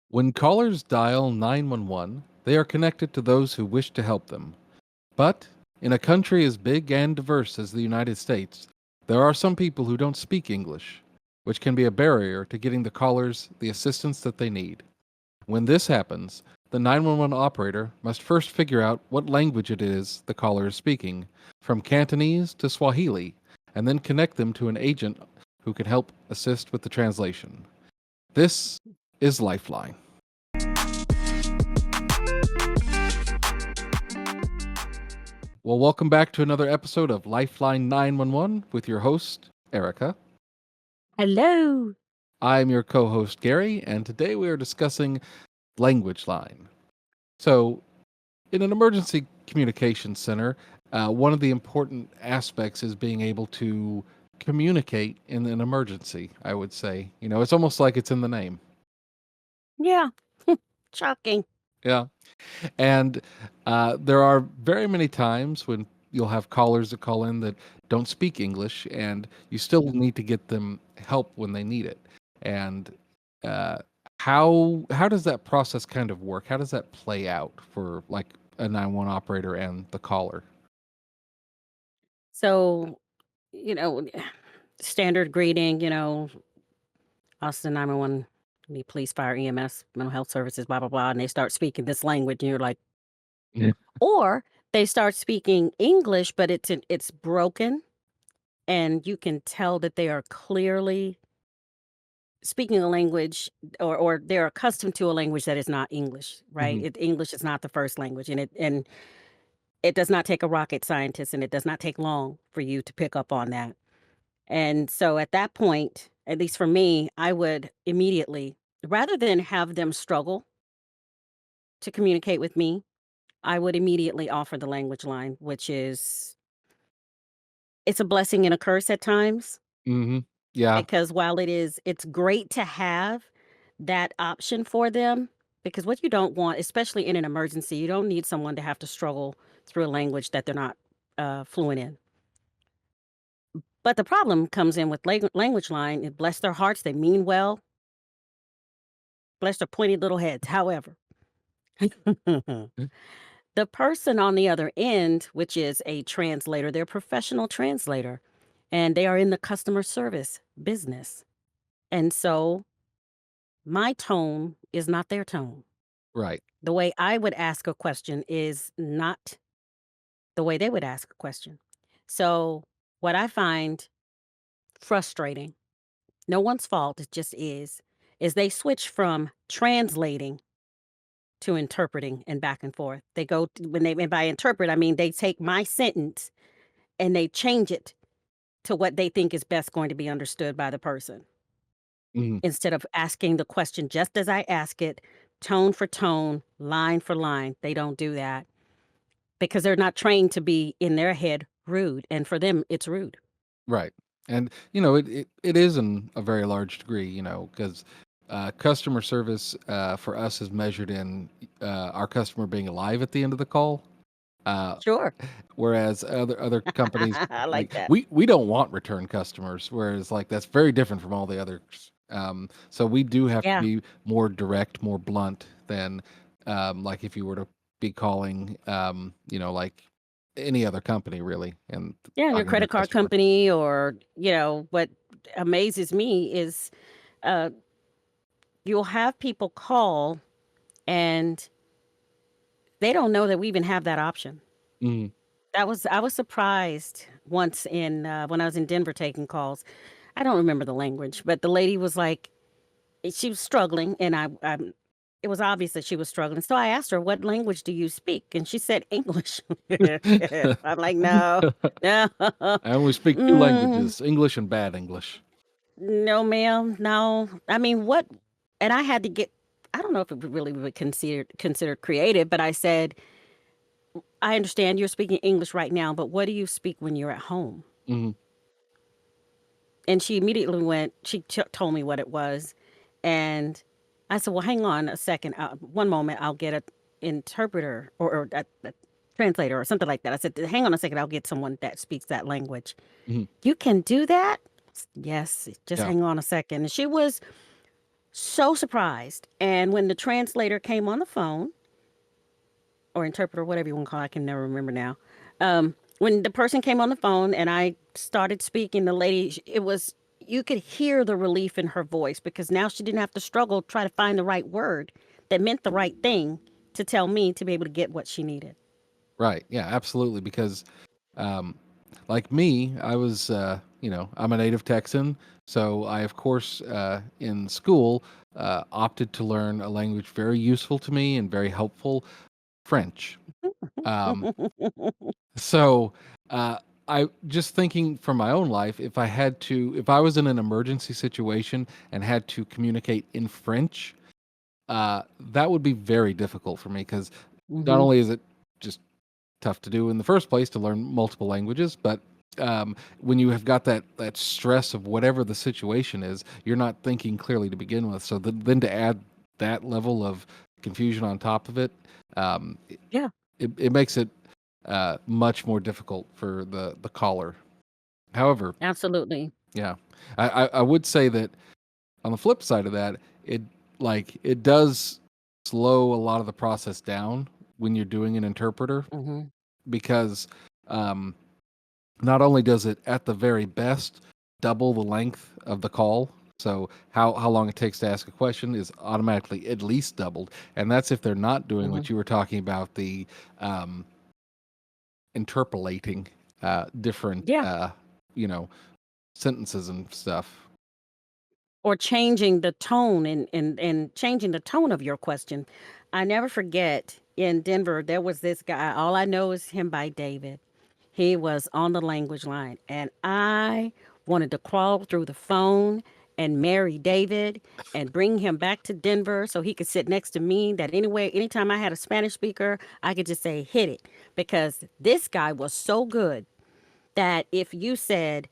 When callers dial 911, they are connected to those who wish to help them. But in a country as big and diverse as the United States, there are some people who don't speak English, which can be a barrier to getting the callers the assistance that they need. When this happens, the 911 operator must first figure out what language it is the caller is speaking, from Cantonese to Swahili, and then connect them to an agent who can help assist with the translation. This is Lifeline. Well, welcome back to another episode of Lifeline 911 with your host, Erica. Hello. I'm your co host, Gary, and today we are discussing Language Line. So, in an emergency communications center, one of the important aspects is being able to communicate in an emergency, I would say. You know, it's almost like it's in the name. Yeah. Shocking. Yeah. And there are very many times when you'll have callers that call in that don't speak English, and you still need to get them help when they need it. And uh, how does that process kind of work? How does that play out for like a 911 operator and the caller? So, standard greeting, Austin 911, need police, fire, EMS, mental health services, blah, blah, blah. And they start speaking this language, and you're like, Yeah. or they start speaking English, but it's broken, and you can tell that they are clearly speaking a language or they're accustomed to a language that is not English, right? Mhm. English is not the first language, and it does not take a rocket scientist, and it does not take long for you to pick up on that. And so at that point, at least for me, I would immediately, rather than have them struggle to communicate with me, I would immediately offer the language line, which is it's a blessing and a curse at times Mhm. Yeah. because while it's great to have that option for them because what you don't want, especially in an emergency, you don't need someone to have to struggle through a language that they're not fluent in. But the problem comes in with language line. And bless their hearts, they mean well. Bless their pointy little heads. However, the person on the other end, which is a translator, they're a professional translator, and they are in the customer service business. And so my tone is not their tone. Right. The way I would ask a question is not the way they would ask a question. So, what I find frustrating, no one's fault, it just is they switch from translating to interpreting and back and forth. They go when they and by interpret, I mean they take my sentence and they change it to what they think is best going to be understood by the person Mhm. instead of asking the question just as I ask it, tone for tone, line for line. They don't do that because they're not trained to be in their head rude, and for them it's rude. Right. And, you know, it is in a very large degree, you know, because customer service for us is measured in our customer being alive at the end of the call. Uh, Sure. whereas other companies, I like like that. we don't want return customers, whereas like that's very different from all the others. So we do have to Yeah. be more direct, more blunt than like if you were to be calling, you know, like any other company really, and Yeah, your talking to a credit card customer. company or, what amazes me is, uh, you'll have people call and they don't know that we even have that option. Mhm. I was surprised once when I was in Denver taking calls. I don't remember the language, but the lady was like she was struggling, and it was obvious that she was struggling. So I asked her, "What language do you speak?" And she said, "English." I'm like, "No, no, I only speak two mm, languages, English and bad English. no, ma'am, no." I mean, what? And I had to get. I don't know if it would really be considered creative, but I said, "I understand you're speaking English right now, but what do you speak when you're at home?" Mhm. And she immediately went she told me what it was, and I said, "Well, hang on a second, one moment, I'll get a interpreter or a translator or something like that." I said, "Hang on a second, I'll get someone that speaks that language." Mhm. "You can do that?" "Yes, just Yeah. hang on a second." And she was So surprised. And when the translator came on the phone, or interpreter, whatever you want to call it, I can never remember now. When the person came on the phone and I started speaking, the lady, it was, you could hear the relief in her voice because now she didn't have to struggle try to find the right word that meant the right thing to tell me to be able to get what she needed. Right. Yeah, absolutely. Because, um, like me, I was, I'm a native Texan. So I, of course, in school, opted to learn a language very useful to me and very helpful, French. Um, so, uh, I just thinking from my own life, if I was in an emergency situation and had to communicate in French, that would be very difficult for me because not Hmm. only is it just tough to do in the first place to learn multiple languages, but when you have got that stress of whatever the situation is, you're not thinking clearly to begin with. So then to add that level of confusion on top of it, um, Yeah, it makes it much more difficult for the caller. However, absolutely. yeah, I would say that on the flip side of that, it it does slow a lot of the process down when you're doing an interpreter Hmm. because um, not only does it at the very best double the length of the call, so how long it takes to ask a question is automatically at least doubled, and that's if they're not doing Hmm. what you were talking about, the um, interpolating different Yeah. you know sentences and stuff. Or changing the tone and changing the tone of your question. I never forget in Denver, there was this guy, all I know is him by David. He was on the language line, and I wanted to crawl through the phone and marry David and bring him back to Denver so he could sit next to me. That anyway, anytime I had a Spanish speaker, I could just say, hit it. Because this guy was so good that if you said,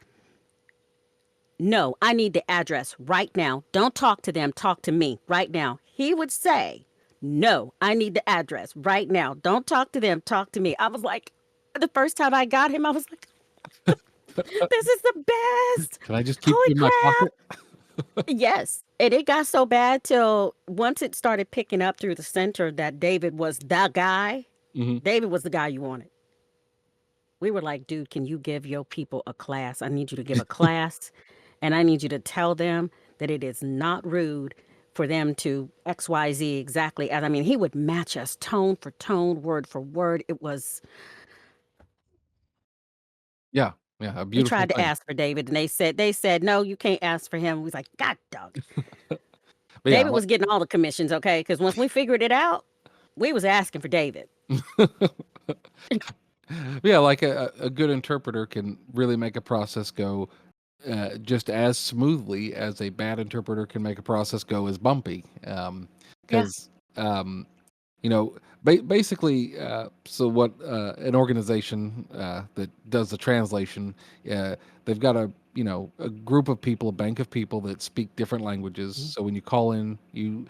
no, I need the address right now. Don't talk to them. Talk to me right now. He would say, no, I need the address right now. Don't talk to them. Talk to me. I was like, the first time I got him, I was like, this is the best. Can I just keep Holy you in my crap. pocket? Yes. And it got so bad till once it started picking up through the center that David was the guy. Hmm. David was the guy you wanted. We were like, dude, can you give your people a class? I need you to give a class and I need you to tell them that it is not rude for them to XYZ exactly. And I mean, he would match us tone for tone, word for word. It was, Yeah, yeah, a we beautiful tried to thing. ask for David and they said, no, you can't ask for him. We was like, God dog. But yeah, David was getting all the commissions, okay? Because once we figured it out, we was asking for David. yeah, like a good interpreter can really make a process go just as smoothly as a bad interpreter can make a process go as bumpy. Yeah. Because you know, basically, so what an organization that does the translation, they've got a group of people, a bank of people that speak different languages. Mhm. So when you call in, you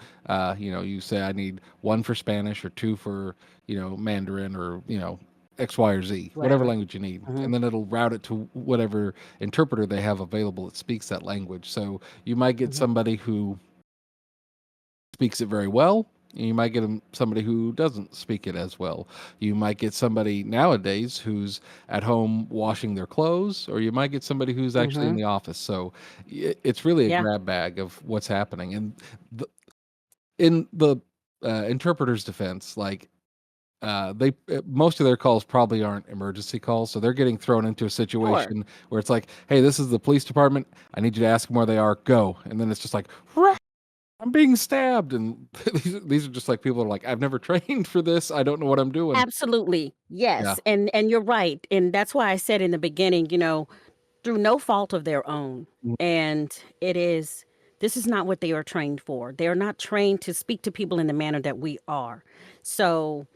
say I need one for Spanish or two for Mandarin or X, Y, or Z, whatever Whatever. language you need, Hmm. and then it'll route it to whatever interpreter they have available that speaks that language. So you might get Hmm. somebody who speaks it very well. You might get somebody who doesn't speak it as well. You might get somebody nowadays who's at home washing their clothes, or you might get somebody who's actually in Hmm. the office. So it's really a Yeah. grab bag of what's happening. And in the interpreter's defense, like they most of their calls probably aren't emergency calls, so they're getting thrown into a Sure. situation where it's like, "Hey, this is the police department. I need you to ask them where they are. Go." And then it's just like, I'm being stabbed, and these are just like people are like, I've never trained for this. I don't know what I'm doing. Absolutely. Yeah, Yes. And you're right. And that's why I said in the beginning, through no fault of their own. mm, And this is not what they are trained for. They are not trained to speak to people in the manner that we are. So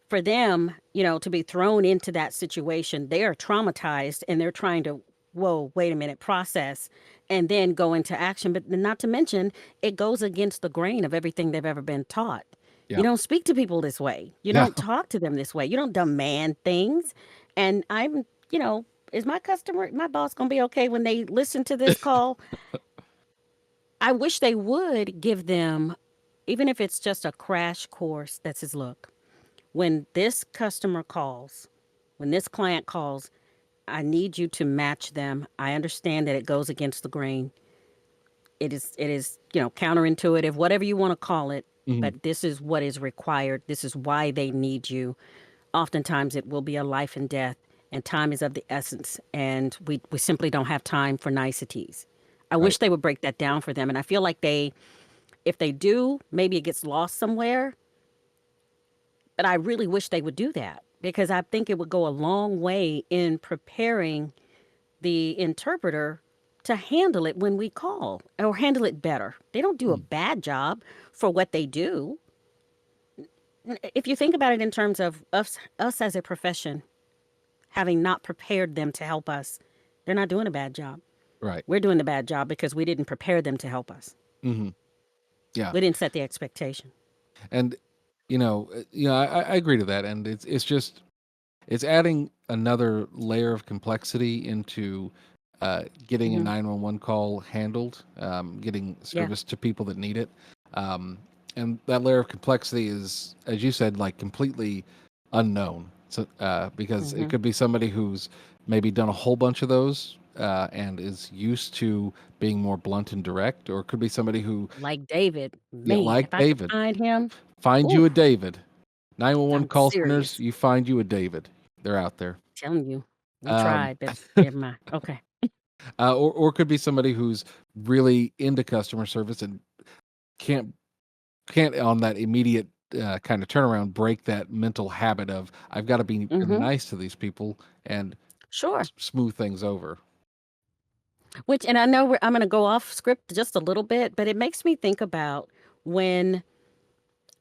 for them, to be thrown into that situation, they are traumatized and they're trying to, whoa, wait a minute, process and then go into action. But not to mention, it goes against the grain of everything they've ever been taught. You yeah, don't speak to people this way. You yeah. don't talk to them this way. You don't demand things. And is my boss going to be okay when they listen to this call? I wish they would give them, even if it's just a crash course that says, look, when this customer calls, when this client calls, I need you to match them. I understand that it goes against the grain. It is, counterintuitive, whatever you want to call it, Mhm. but this is what is required. This is why they need you. Oftentimes it will be a life and death, and time is of the essence, and we simply don't have time for niceties. I Right. wish they would break that down for them, and I feel like if they do, maybe it gets lost somewhere, but I really wish they would do that because I think it would go a long way in preparing the interpreter to handle it when we call or handle it better. They don't do a Mm. bad job for what they do. If you think about it in terms of us as a profession, having not prepared them to help us, they're not doing a bad job. Right. We're doing the bad job because we didn't prepare them to help us. Mhm. Yeah. We didn't set the expectation. And I agree to that, and it's just it's adding another layer of complexity into getting a Hmm. 911 call handled, getting Yeah. service to people that need it. Um, and that layer of complexity is, as you said, like completely unknown. So, because it Hmm. could be somebody who's maybe done a whole bunch of those and is used to being more blunt and direct, or it could be somebody who, Like David, yeah, man, like if I could David, find him, find you a oof, David. 911 I'm call centers, serious. you find you a David. They're out there. Telling you, we Um, tried, but never mind. Okay. or it could be somebody who's really into customer service and can't can't on that immediate kind of turnaround break that mental habit of I've got to be really Hmm. nice to these people and Sure. smooth things over. Which, and I know I'm going to go off script just a little bit, but it makes me think about when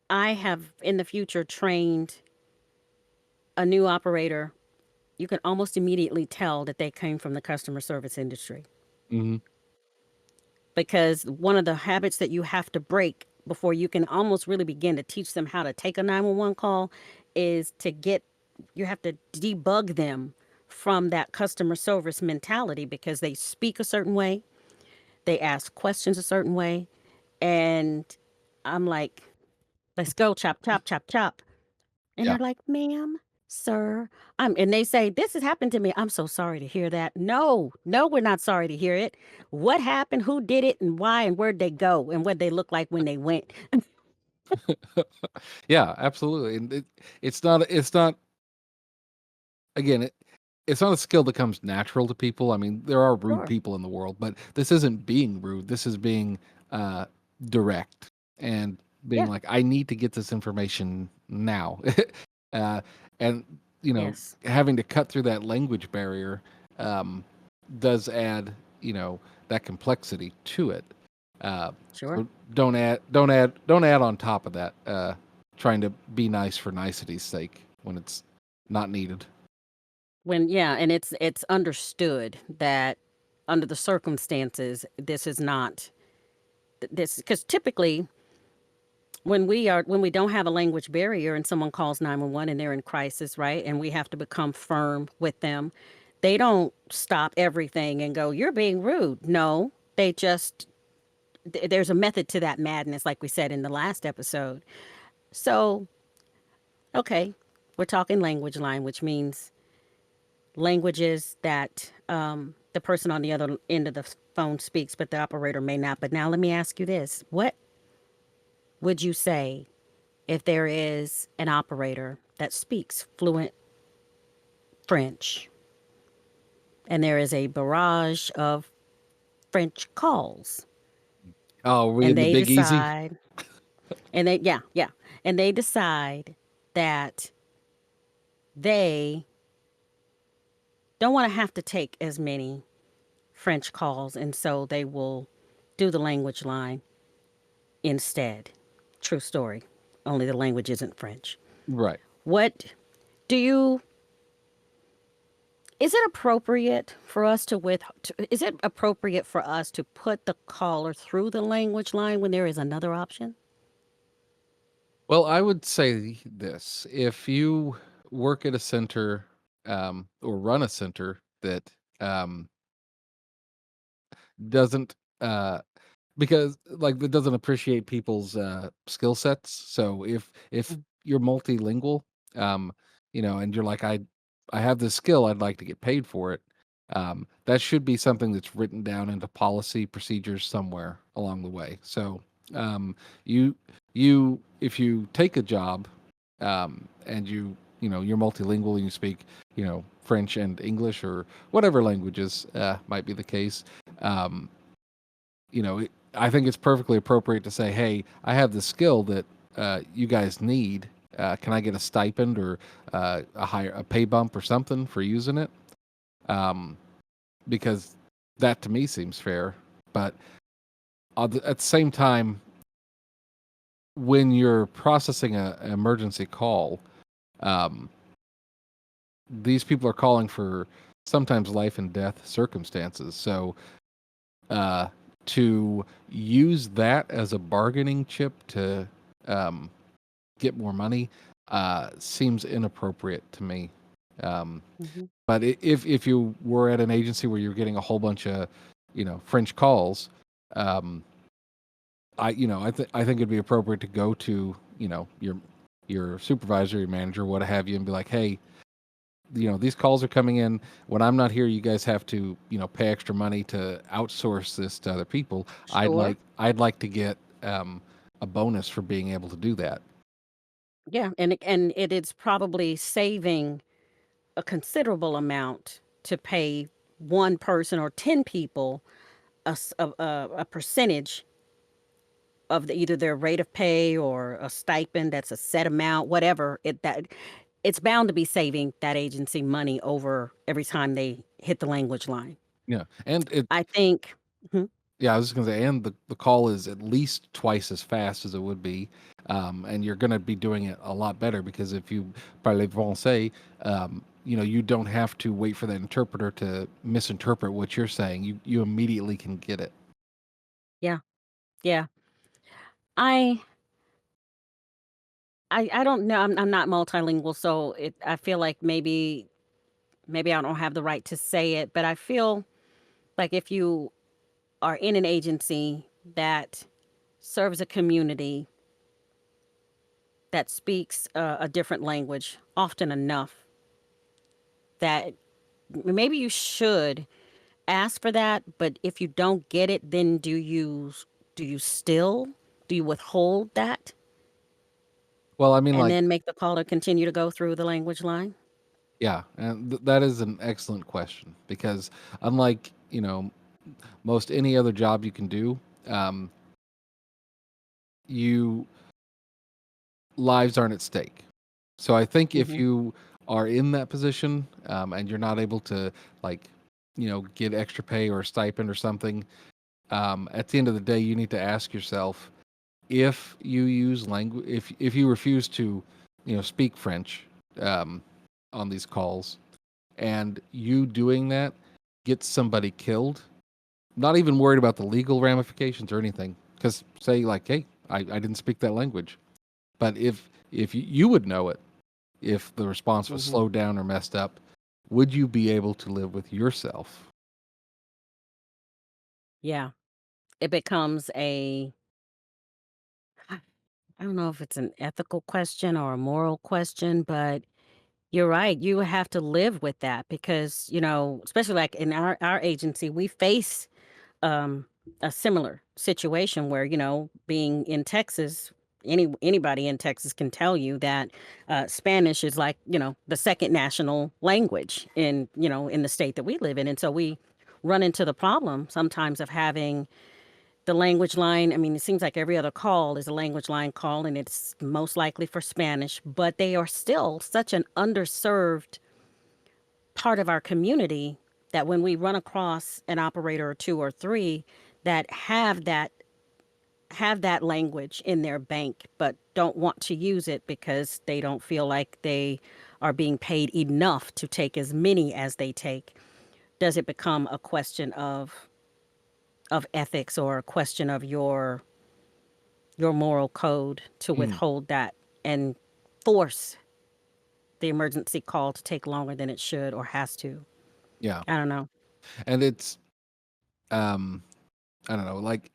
I have in the future trained a new operator, you can almost immediately tell that they came from the customer service industry Hmm. because one of the habits that you have to break before you can almost really begin to teach them how to take a 911 call is you have to debug them from that customer service mentality because they speak a certain way, they ask questions a certain way, and I'm like, let's go, chop, chop, chop, chop. And Yeah. they're like, ma'am, sir, and they say, this has happened to me. I'm so sorry to hear that. No, no, we're not sorry to hear it. What happened? Who did it? And why? And where'd they go? And what they look like when they went? Yeah, absolutely. And it's not again, it's not a skill that comes natural to people. I mean, there are rude Sure. people in the world, but this isn't being rude. This is being uh, direct and being Yeah. like, I need to get this information now. uh, and, Yes. having to cut through that language barrier um, does add, that complexity to it. Uh, Sure. so don't add on top of that, trying to be nice for nicety's sake when it's not needed. Yeah, and it's understood that under the circumstances, this is not this because typically when we don't have a language barrier and someone calls 911 and they're in crisis, right? And we have to become firm with them. They don't stop everything and go, "You're being rude." No, they just there's a method to that madness like we said in the last episode. So, okay, we're talking language line, which means languages that the person on the other end of the phone speaks, but the operator may not. But now let me ask you this. What would you say if there is an operator that speaks fluent French and there is a barrage of French calls Oh, are we and in the they Big Easy? decide, yeah, yeah, and they decide that they don't want to have to take as many French calls and so they will do the language line instead. True story. Only the language isn't French. Right. What do you Is it appropriate for us is it appropriate for us to put the caller through the language line when there is another option? Well, I would say this: if you work at a center or run a center that um, doesn't because like it doesn't appreciate people's skill sets. So if Mm, you're multilingual, um, and you're like, I have this skill, I'd like to get paid for it. That should be something that's written down into policy procedures somewhere along the way. So um, you if you take a job, and you're multilingual and you speak French and English or whatever languages might be the case. Um, I think it's perfectly appropriate to say, "Hey, I have the skill that you guys need. Can I get a stipend or a pay bump or something for using it?" Um, because that to me seems fair. But at the same time, when you're processing an emergency call, um, these people are calling for sometimes life and death circumstances. So uh, to use that as a bargaining chip to um, get more money seems inappropriate to me. Um, mhm. but if you were at an agency where you're getting a whole bunch of French calls, um, I think it'd be appropriate to go to your supervisor, your manager, what have you, and be like, hey, these calls are coming in when I'm not here. You guys have to pay extra money to outsource this to other people. Sure. I'd like to get a bonus for being able to do that. Yeah, and it is probably saving a considerable amount to pay one person or 10 people a percentage of either their rate of pay or a stipend that's a set amount, whatever it's bound to be saving that agency money over every time they hit the language line. Yeah, and it I think. Mhm. yeah, I was just gonna say, and the call is at least twice as fast as it would be, and you're gonna be doing it a lot better because if you parlez français, you don't have to wait for that interpreter to misinterpret what you're saying. You immediately can get it. Yeah, yeah. I I don't know. I'm not multilingual, so I feel like maybe I don't have the right to say it, but I feel like if you are in an agency that serves a community that speaks a different language often enough, that maybe you should ask for that. But if you don't get it, then do you still do you withhold that Well, I mean, and like, then make the call to continue to go through the language line? yeah, and that is an excellent question because unlike most any other job you can do, um, you lives aren't at stake. So I think if Hmm. you are in that position and you're not able to like get extra pay or a stipend or something, at the end of the day, you need to ask yourself if you use language if you refuse to speak French um, on these calls and you doing that gets somebody killed, not even worried about the legal ramifications or anything, because say like, hey, I didn't speak that language, but if you would know it if the response was Hmm. slowed down or messed up, would you be able to live with yourself? Yeah, it becomes I don't know if it's an ethical question or a moral question, but you're right. You have to live with that because, especially like in our agency, we face um, a similar situation where, being in Texas, anybody in Texas can tell you that Spanish is like, the second national language in the state that we live in. And so we run into the problem sometimes of having the language line. I mean, it seems like every other call is a language line call, and it's most likely for Spanish, but they are still such an underserved part of our community that when we run across an operator or two or three that have that language in their bank but don't want to use it because they don't feel like they are being paid enough to take as many as they take, does it become a question of ethics or a question of your moral code to Mm, withhold that and force the emergency call to take longer than it should or has to? yeah, I don't know. and it's um, I don't know, like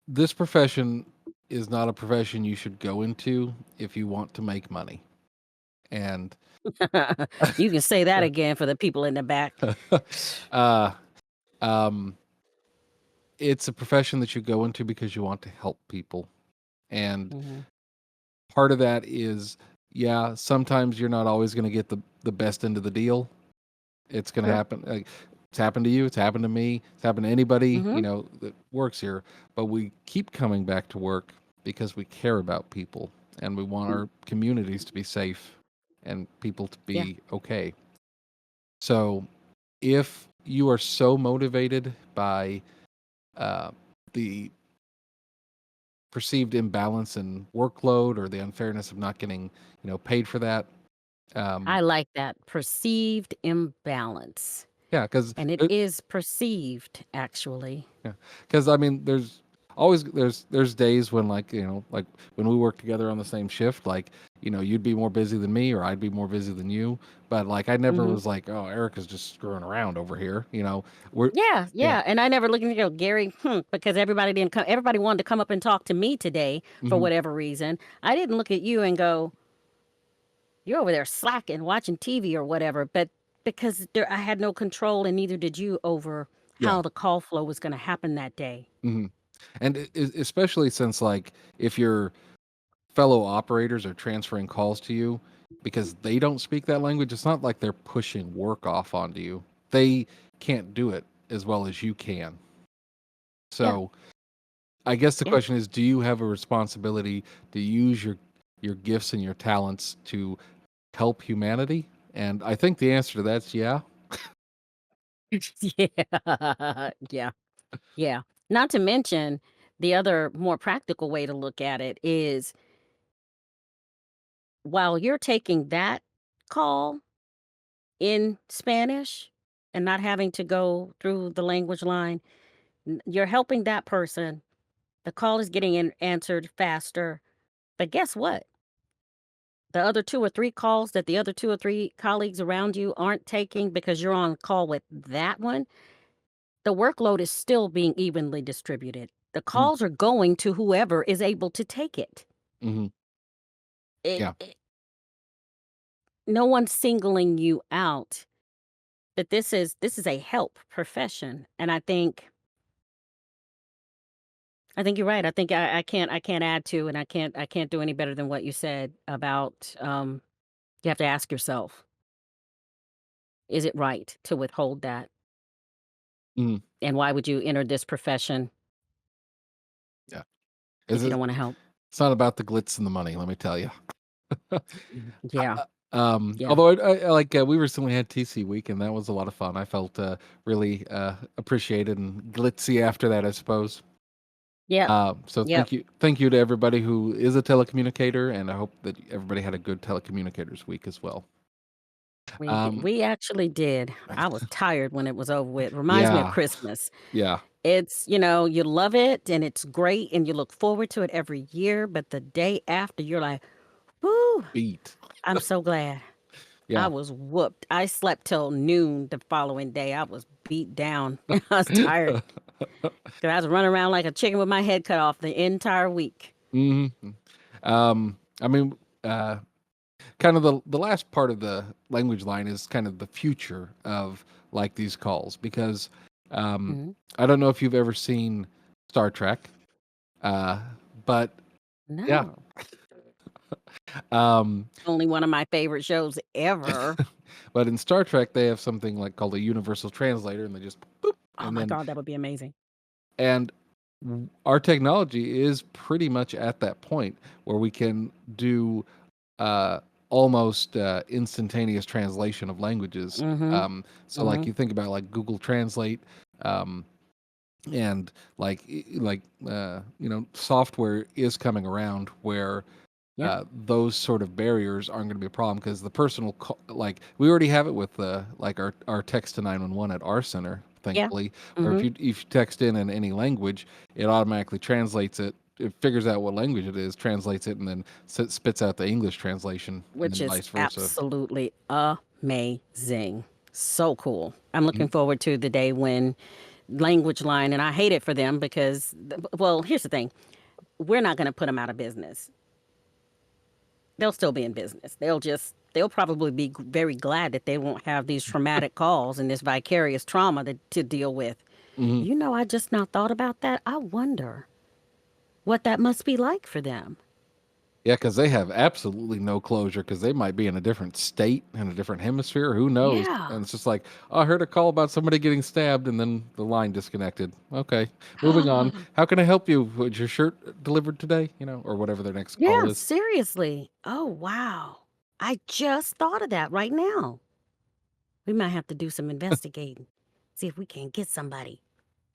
this profession is not a profession you should go into if you want to make money. And You can say that again for the people in the back. uh, um, it's a profession that you go into because you want to help people. And Mhm. part of that is, yeah, sometimes you're not always going to get the best end of the deal. It's going to Sure. happen. Like, it's happened to you. It's happened to me. It's happened to anybody, Mhm. that works here. But we keep coming back to work because we care about people and we want our communities to be safe and people to Yeah. be okay. So if you are so motivated by uh, the perceived imbalance in workload or the unfairness of not getting, paid for that, um, I like that. Perceived imbalance. yeah, because And it is perceived, actually. yeah, because I mean, there's days when, like, like when we work together on the same shift, like, you'd be more busy than me or I'd be more busy than you, but like I never Mhm. was like, oh, Erica's just screwing around over here. We're Yeah, yeah. yeah, and I never looked and go, "Gary, because everybody didn't come everybody wanted to come up and talk to me today for Hmm. whatever reason. I didn't look at you and go, "You're over there slacking, watching TV or whatever," but because I had no control and neither did you over Yeah. how the call flow was gonna happen that day. Hmm. And especially since, like, if your fellow operators are transferring calls to you because they don't speak that language, it's not like they're pushing work off onto you. They can't do it as well as you can. Yeah, So I guess the yeah. question is, do you have a responsibility to use your gifts and your talents to help humanity? And I think the answer to that's yeah. Yeah, yeah, yeah. Not to mention, the other more practical way to look at it is while you're taking that call in Spanish and not having to go through the language line, you're helping that person. The call is getting answered faster. But guess what? The other two or three calls that the other two or three colleagues around you aren't taking because you're on call with that one, the workload is still being evenly distributed. The Mm-hmm. calls are going to whoever is able to take it. Mm-hmm. It, Yeah. it no one's singling you out, but this is a help profession, and I think you're right. I think I can't add to, and I can't do any better than what you said about, you have to ask yourself, is it right to withhold that? Mm-hmm. And why would you enter this profession Yeah. if you don't It's wanna help? not about the glitz and the money, let me tell you. Yeah, yeah. Although like, we recently had TC week and that was a lot of fun. I felt really appreciated and glitzy after that, I suppose. Yep, So yep. thank you to everybody who is a telecommunicator, and I hope that everybody had a good telecommunicators week as well. Um, We actually did. I was tired when it was over with. Reminds me of yeah, Christmas. yeah, You love it and it's great and you look forward to it every year, but the day after you're like, "Whoo, beat, I'm so glad." I yeah. was whooped. I slept till noon the following day. I was beat down. I was tired 'cause I was running around like a chicken with my head cut off the entire week. Hmm. I mean, uh, kind of the last part of the language line is kind of the future of, like, these calls because um, Mhm. I don't know if you've ever seen Star Trek, uh, but yeah, No. um, Only one of my favorite shows ever. but in Star Trek they have something like called a universal translator, and they just boop, Oh and my then god, that would be amazing. and our technology is pretty much at that point where we can do uh, almost instantaneous translation of languages. Mhm. So, like, Mhm. you think about, like, Google Translate, um, and like software is coming around where Yeah. those sort of barriers aren't going to be a problem because the personal like, we already have it with like our text to 911 at our center, Yeah. thankfully, where if Mhm. you text in any language, it automatically translates it. It figures out what language it is, translates it, and then spits out the English translation, and Which then is vice versa. absolutely amazing. So cool. I'm looking Mhm. forward to the day when language line, and I hate it for them because, well, here's the thing: we're not going to put them out of business. They'll still be in business. They'll probably be very glad that they won't have these traumatic calls and this vicarious trauma to deal with. Hmm. I just now thought about that. I wonder what that must be like for them. Yeah, because they have absolutely no closure because they might be in a different state in a different hemisphere. Who knows? Yeah. And it's just like, oh, I heard a call about somebody getting stabbed, and then the line disconnected. Okay, moving on. How can I help you? Was your shirt delivered today? Or whatever their next Yeah, call is. seriously. Oh, wow. I just thought of that right now. We might have to do some investigating, see if we can get somebody.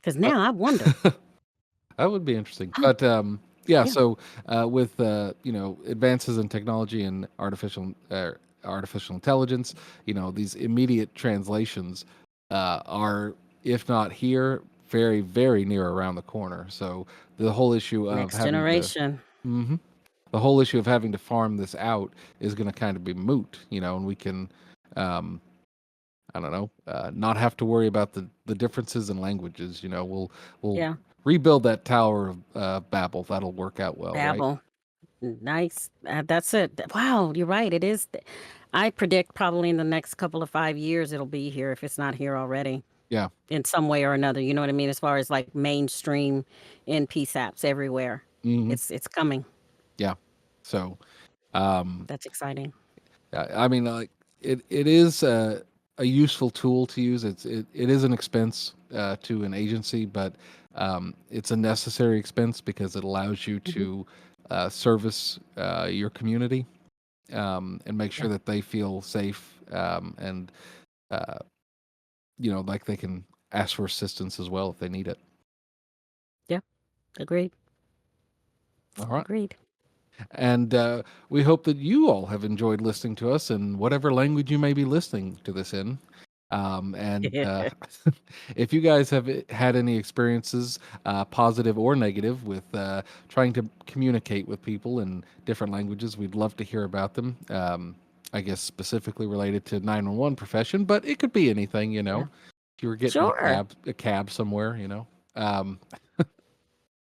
Because Uh, now I wonder. that would be interesting. Huh, But yeah, yeah, so with advances in technology and artificial intelligence, these immediate translations are, if not here, very very near around the corner. So the whole issue of next having to generation. Mhm. the whole issue of having to farm this out is going to kind of be moot, and we can um, I don't know, not have to worry about the differences in languages. We'll Yeah, rebuild that Tower of Babel. That'll work out well, right? Babel. Nice. That's it. Wow, you're right. It is. I predict probably in the next couple of 5 years it'll be here if it's not here already Yeah. in some way or another. You know what I mean? As far as like mainstream in peace apps everywhere, Hmm. it's coming. Yeah. So, um, That's exciting. I mean, like it is a useful tool to use. It is an expense to an agency, but it's a necessary expense because it allows you Hmm. to service your community and make Yeah, sure that they feel safe and uh, like they can ask for assistance as well if they need it. yeah. Agreed. All right. Agreed. And we hope that you all have enjoyed listening to us in whatever language you may be listening to this in. And if you guys have had any experiences, positive or negative, with trying to communicate with people in different languages, we'd love to hear about them. I guess specifically related to 911 profession, but it could be anything, Yeah. If you were getting Sure. a cab somewhere, Um,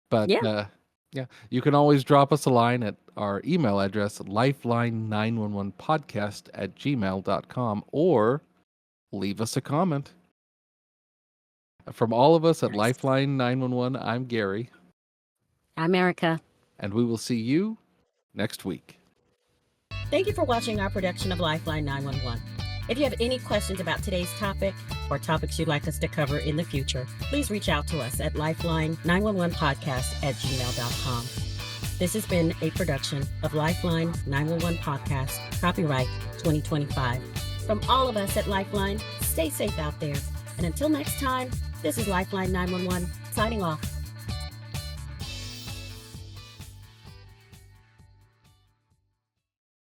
but Yeah. yeah, you can always drop us a line at our email address, lifeline911podcast@gmail.com, or leave us a comment. From all of us at Nice. Lifeline 911, I'm Gary, America. and we will see you next week. Thank you for watching our production of Lifeline 911. If you have any questions about today's topic or topics you'd like us to cover in the future, please reach out to us at lifeline911podcast@gmail.com. This has been a production of Lifeline 911 Podcast, copyright 2025. From all of us at Lifeline, stay safe out there. And until next time, this is Lifeline 911 signing off.